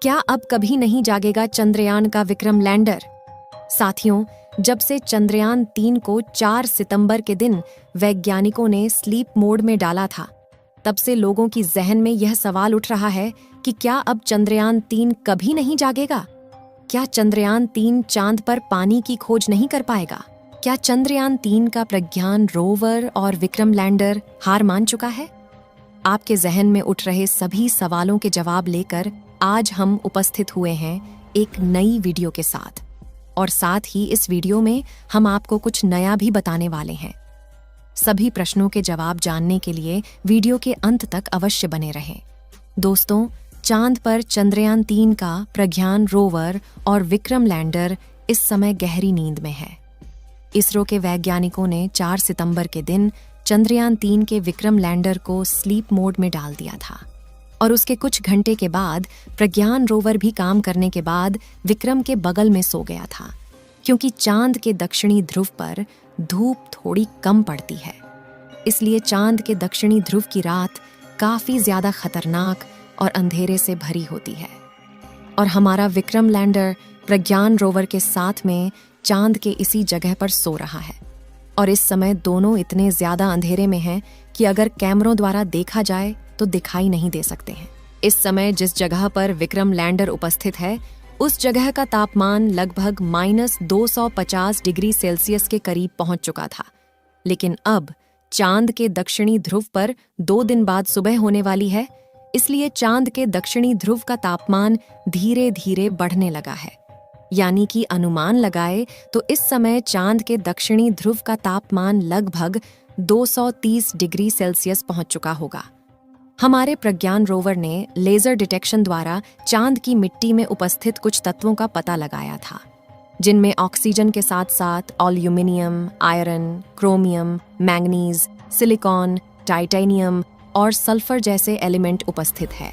क्या अब कभी नहीं जागेगा चंद्रयान का विक्रम लैंडर? साथियों, जब से चंद्रयान 3 को 4 सितंबर के दिन वैज्ञानिकों ने स्लीप मोड में डाला था, तब से लोगों की जहन में यह सवाल उठ रहा है कि क्या अब चंद्रयान 3 कभी नहीं जागेगा? क्या चंद्रयान 3 चांद पर पानी की खोज नहीं कर पाएगा? क्या चंद्रयान 3 का प्रज्ञान रोवर और विक्रम लैंडर हार मान चुका है? आपके जहन में उठ रहे सभी सवालों के जवाब लेकर आज हम उपस्थित हुए हैं एक नई वीडियो के साथ, और साथ ही इस वीडियो में हम आपको कुछ नया भी बताने वाले हैं। सभी प्रश्नों के जवाब जानने के लिए वीडियो के अंत तक अवश्य बने रहें। दोस्तों, चांद पर चंद्रयान 3 का प्रज्ञान रोवर और विक्रम लैंडर इस समय गहरी नींद में है। इसरो के वैज्ञानिकों ने 4 सितंबर के दिन चंद्रयान 3 के विक्रम लैंडर को स्लीप मोड में डाल दिया था, और उसके कुछ घंटे के बाद प्रज्ञान रोवर भी काम करने के बाद विक्रम के बगल में सो गया था, क्योंकि चांद के दक्षिणी ध्रुव पर धूप थोड़ी कम पड़ती है। इसलिए चांद के दक्षिणी ध्रुव की रात काफी ज्यादा खतरनाक और अंधेरे से भरी होती है, और हमारा विक्रम लैंडर प्रज्ञान रोवर के साथ में चांद के इसी जगह पर सो रहा है। और इस समय दोनों इतने ज्यादा अंधेरे में हैं कि अगर कैमरों द्वारा देखा जाए तो दिखाई नहीं दे सकते हैं। इस समय जिस जगह पर विक्रम लैंडर उपस्थित है, उस जगह का तापमान लगभग -250 डिग्री सेल्सियस के करीब पहुंच चुका था। लेकिन अब चांद के दक्षिणी ध्रुव पर 2 दिन बाद सुबह होने वाली है, इसलिए चांद के दक्षिणी ध्रुव का तापमान धीरे धीरे बढ़ने लगा है। यानी कि अनुमान लगाए तो इस समय चांद के दक्षिणी ध्रुव का तापमान लगभग 230 डिग्री सेल्सियस पहुंच चुका होगा। हमारे प्रज्ञान रोवर ने लेजर डिटेक्शन द्वारा चांद की मिट्टी में उपस्थित कुछ तत्वों का पता लगाया था, जिनमें ऑक्सीजन के साथ साथ aluminium, iron, chromium, manganese, silicon, titanium और सल्फर जैसे एलिमेंट उपस्थित है।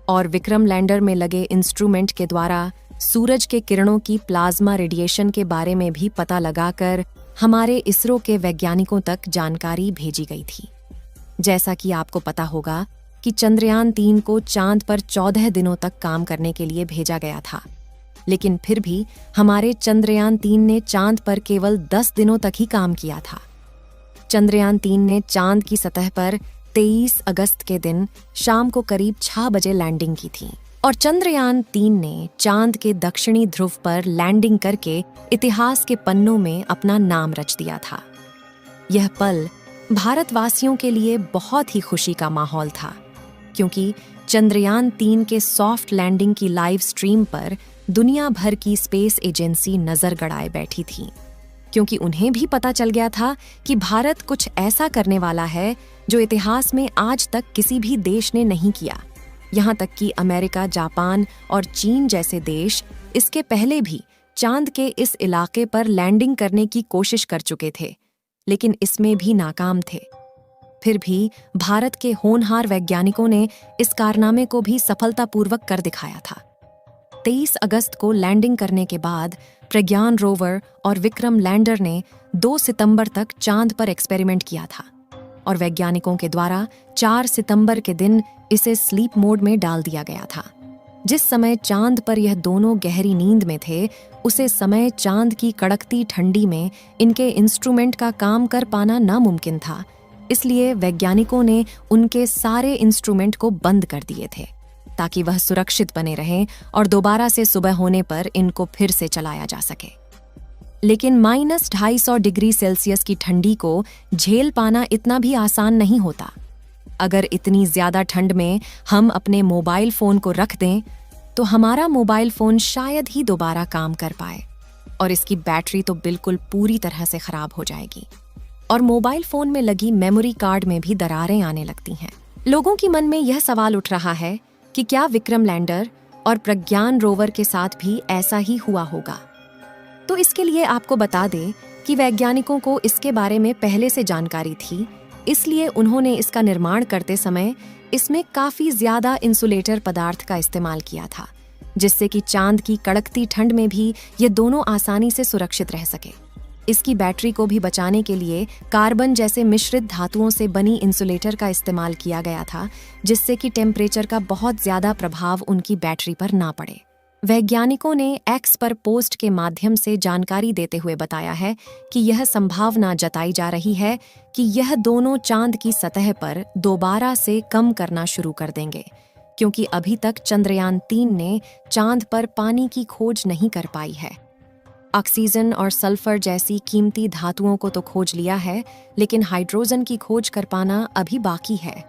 और विक्रम लैंडर में लगे इंस्ट्रूमेंट के द्वारा सूरज के किरणों की प्लाज्मा रेडिएशन के बारे में भी पता लगाकर हमारे इसरो के वैज्ञानिकों तक जानकारी भेजी गई थी। जैसा कि आपको पता होगा कि चंद्रयान 3 को चांद पर 14 दिनों तक काम करने के लिए भेजा गया था, लेकिन फिर भी हमारे चंद्रयान 3 ने चांद पर केवल 10 दिनों तक ही काम किया था। चंद्रयान 3 ने चांद की सतह पर 23 अगस्त के दिन शाम को करीब 6 बजे लैंडिंग की थी, और चंद्रयान 3 ने चांद के दक्षिणी ध्रुव पर लैंडिंग करके इतिहास के पन्नों में अपना नाम रच दिया था। यह पल भारतवासियों के लिए बहुत ही खुशी का माहौल था, क्योंकि चंद्रयान 3 के सॉफ्ट लैंडिंग की लाइव स्ट्रीम पर दुनिया भर की स्पेस एजेंसी नजर गड़ाए बैठी थी, क्योंकि उन्हें भी पता चल गया था कि भारत कुछ ऐसा करने वाला है जो इतिहास में आज तक किसी भी देश ने नहीं किया। यहाँ तक कि अमेरिका, जापान और चीन जैसे देश इसके पहले भी चांद के इस इलाके पर लैंडिंग करने की कोशिश कर चुके थे, लेकिन इसमें भी नाकाम थे। फिर भी भारत के होनहार वैज्ञानिकों ने इस कारनामे को भी सफलतापूर्वक कर दिखाया था। 23 अगस्त को लैंडिंग करने के बाद प्रज्ञान रोवर और विक्रम लैंडर ने 2 सितंबर तक चांद पर एक्सपेरिमेंट किया था, और वैज्ञानिकों के द्वारा 4 सितंबर के दिन इसे स्लीप मोड में डाल दिया गया था। जिस समय चांद पर यह दोनों गहरी नींद में थे, उसे समय चांद की कड़कती ठंडी में इनके इंस्ट्रूमेंट का काम कर पाना नामुमकिन था। इसलिए वैज्ञानिकों ने उनके सारे इंस्ट्रूमेंट को बंद कर दिए थे, ताकि वह सुरक्षित बने रहें और दोबारा से सुबह होने पर इनको फिर से चलाया जा सके। लेकिन -250 डिग्री सेल्सियस की ठंडी को झेल पाना इतना भी आसान नहीं होता। अगर इतनी ज्यादा ठंड में हम अपने मोबाइल फोन को रख दें, तो हमारा मोबाइल फोन शायद ही दोबारा काम कर पाए, और इसकी बैटरी तो बिल्कुल पूरी तरह से खराब हो जाएगी, और मोबाइल फोन में लगी मेमोरी कार्ड में भी दरारें आने लगती हैं। लोगों के मन में यह सवाल उठ रहा है कि क्या विक्रम लैंडर और प्रज्ञान रोवर के साथ भी ऐसा ही हुआ होगा? तो इसके लिए आपको बता दें कि वैज्ञानिकों को इसके बारे में पहले से जानकारी थी, इसलिए उन्होंने इसका निर्माण करते समय इसमें काफी ज्यादा इंसुलेटर पदार्थ का इस्तेमाल किया था, जिससे कि चांद की कड़कती ठंड में भी ये दोनों आसानी से सुरक्षित रह सके। इसकी बैटरी को भी बचाने के लिए कार्बन जैसे मिश्रित धातुओं से बनी इंसुलेटर का इस्तेमाल किया गया था, जिससे कि टेम्परेचर का बहुत ज्यादा प्रभाव उनकी बैटरी पर ना पड़े। वैज्ञानिकों ने एक्स पर पोस्ट के माध्यम से जानकारी देते हुए बताया है कि यह संभावना जताई जा रही है कि यह दोनों चांद की सतह पर दोबारा से कम करना शुरू कर देंगे, क्योंकि अभी तक चंद्रयान 3 ने चांद पर पानी की खोज नहीं कर पाई है। ऑक्सीजन और सल्फर जैसी कीमती धातुओं को तो खोज लिया है, लेकिन हाइड्रोजन की खोज कर पाना अभी बाकी है।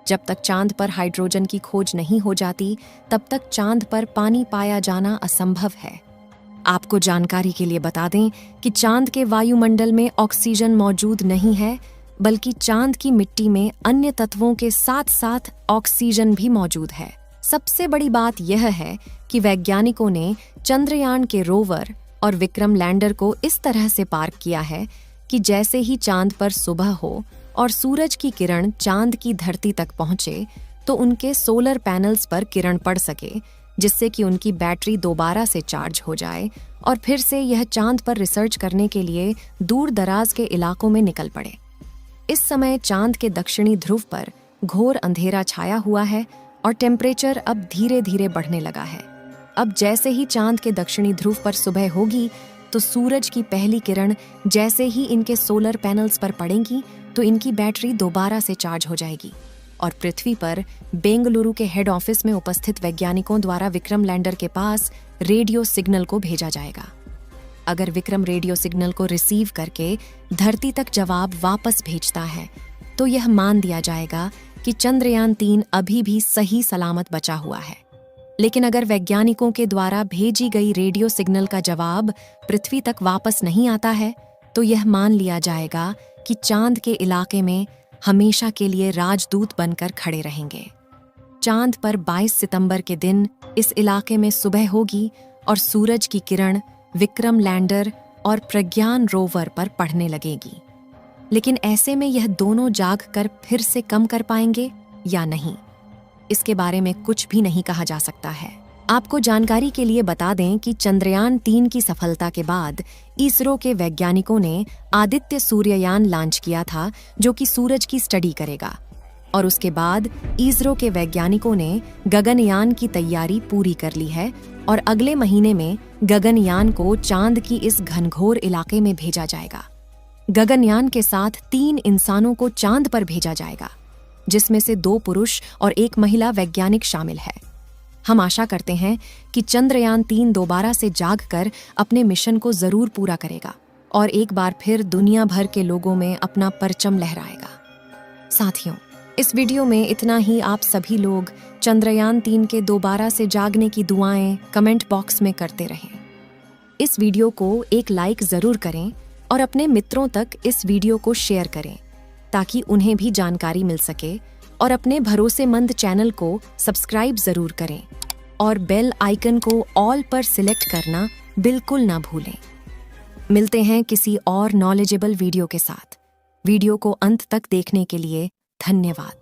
जब तक चांद पर हाइड्रोजन की खोज नहीं हो जाती, तब तक चांद पर पानी पाया जाना असंभव है। आपको जानकारी के लिए बता दें कि चांद के वायुमंडल में ऑक्सीजन मौजूद नहीं है, बल्कि चांद की मिट्टी में अन्य तत्वों के साथ साथ ऑक्सीजन भी मौजूद है। सबसे बड़ी बात यह है कि वैज्ञानिकों ने चंद्रयान के रोवर और विक्रम लैंडर को इस तरह से पार्क किया है कि जैसे ही चांद पर सुबह हो और सूरज की किरण चांद की धरती तक पहुंचे, तो उनके सोलर पैनल्स पर किरण पड़ सके, जिससे कि उनकी बैटरी दोबारा से चार्ज हो जाए और फिर से यह चांद पर रिसर्च करने के लिए दूर दराज के इलाकों में निकल पड़े। इस समय चांद के दक्षिणी ध्रुव पर घोर अंधेरा छाया हुआ है और टेम्परेचर अब धीरे धीरे बढ़ने लगा है। अब जैसे ही चांद के दक्षिणी ध्रुव पर सुबह होगी, तो सूरज की पहली किरण जैसे ही इनके सोलर पैनल्स पर पड़ेंगी, तो इनकी बैटरी दोबारा से चार्ज हो जाएगी और पृथ्वी पर बेंगलुरु के हेड ऑफिस में उपस्थित वैज्ञानिकों द्वारा विक्रम लैंडर के पास रेडियो सिग्नल को भेजा जाएगा। अगर विक्रम रेडियो सिग्नल को रिसीव करके धरती तक जवाब वापस भेजता है, तो यह मान दिया जाएगा कि चंद्रयान 3 अभी भी सही सलामत बचा हुआ है। लेकिन अगर वैज्ञानिकों के द्वारा भेजी गई रेडियो सिग्नल का जवाब पृथ्वी तक वापस नहीं आता है, तो यह मान लिया जाएगा कि चांद के इलाके में हमेशा के लिए राजदूत बनकर खड़े रहेंगे। चांद पर 22 सितंबर के दिन इस इलाके में सुबह होगी और सूरज की किरण विक्रम लैंडर और प्रज्ञान रोवर पर पड़ने लगेगी। लेकिन ऐसे में यह दोनों जाग कर फिर से कम कर पाएंगे या नहीं, इसके बारे में कुछ भी नहीं कहा जा सकता है। आपको जानकारी के लिए बता दें कि चंद्रयान 3 की सफलता के बाद इसरो के वैज्ञानिकों ने आदित्य सूर्ययान लॉन्च किया था, जो कि सूरज की स्टडी करेगा। और उसके बाद इसरो के वैज्ञानिकों ने गगनयान की तैयारी पूरी कर ली है और अगले महीने में गगनयान को चांद की इस घनघोर इलाके में भेजा जाएगा। गगनयान के साथ 3 इंसानों को चांद पर भेजा जाएगा, जिसमें से 2 पुरुष और 1 महिला वैज्ञानिक शामिल है। हम आशा करते हैं कि चंद्रयान 3 दोबारा से जागकर अपने मिशन को जरूर पूरा करेगा और एक बार फिर दुनिया भर के लोगों में अपना परचम लहराएगा। साथियों, इस वीडियो में इतना ही। आप सभी लोग चंद्रयान 3 के दोबारा से जागने की दुआएं कमेंट बॉक्स में करते रहें। इस वीडियो को एक लाइक जरूर करें और अपने मित्रों तक इस वीडियो को शेयर करें, ताकि उन्हें भी जानकारी मिल सके। और अपने भरोसेमंद चैनल को सब्सक्राइब जरूर करें और बेल आइकन को ऑल पर सिलेक्ट करना बिल्कुल ना भूलें। मिलते हैं किसी और नॉलेजेबल वीडियो के साथ। वीडियो को अंत तक देखने के लिए धन्यवाद।